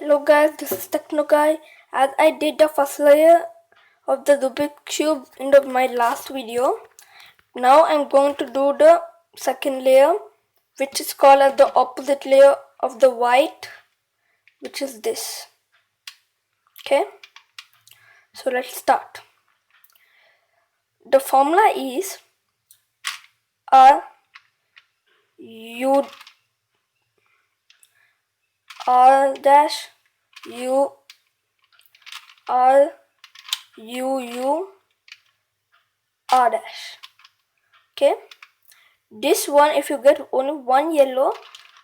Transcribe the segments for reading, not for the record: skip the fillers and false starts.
Hello guys, this is Techno Guy. As I did the first layer of the Rubik cube in my last video, now I'm going to do the second layer, which is called as the opposite layer of the white, which is this. Okay, so let's start. The formula is R U R dash U R U U R dash. Okay, this one, if you get only one yellow,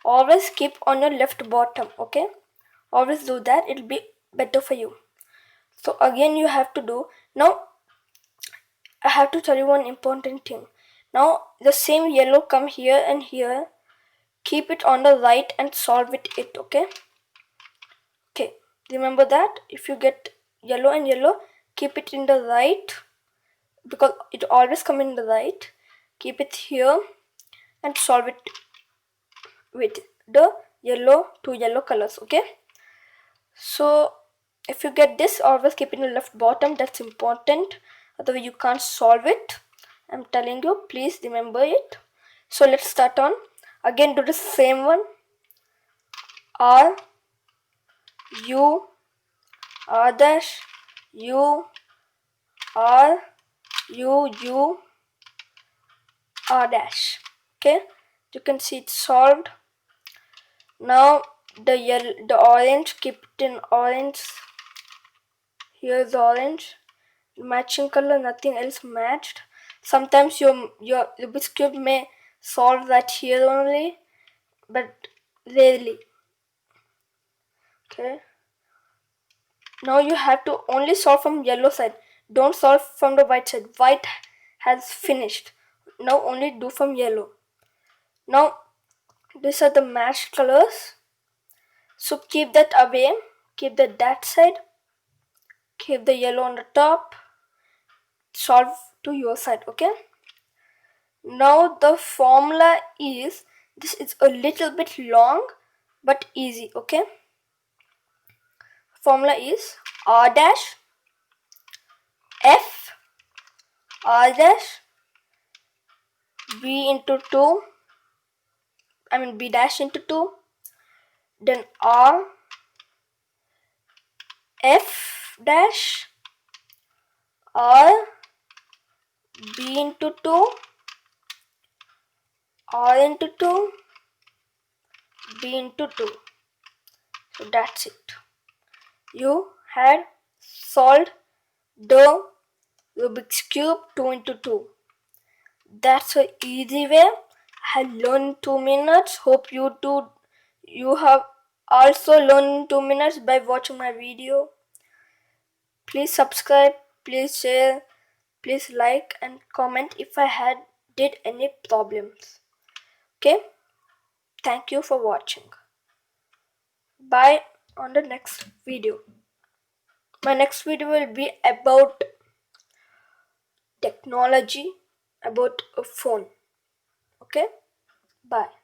always keep on your left bottom. Okay, always do that, it'll be better for you. So again you have to do. Now I have to tell you one important thing. Now the same yellow come here and here, keep it on the right and solve it. Okay, remember that if you get yellow and yellow, keep it in the right, because it always come in the right. Keep it here and solve it with the two yellow colors. Okay, so if you get this, always keep it in the left bottom. That's important, otherwise you can't solve it. I'm telling you, please remember it. So let's start on. Again do the same one. R U R dash U R U U R dash. Okay, you can see it's solved. Now the orange, keep it in orange. Here's orange, matching color, nothing else matched. Sometimes your Rubik's cube may solve that here only, but rarely. Okay, now you have to only solve from yellow side, don't solve from the white side. White has finished, now only do from yellow. Now these are the matched colors, so keep that away, keep that side, keep the yellow on the top, solve to your side. Okay, now the formula is, this is a little bit long but easy. Okay, formula is R dash F R dash B into 2, B dash into 2, then R F dash R B into 2, R into 2, B into 2. So that's it. You had solved the Rubik's Cube 2 into 2. That's an easy way. I learned in 2 minutes. Hope you too. You have also learned in 2 minutes by watching my video. Please subscribe, please share, please like and comment if I did any problems. Okay, thank you for watching. Bye on the next video. My next video will be about technology, about a phone. Okay, bye.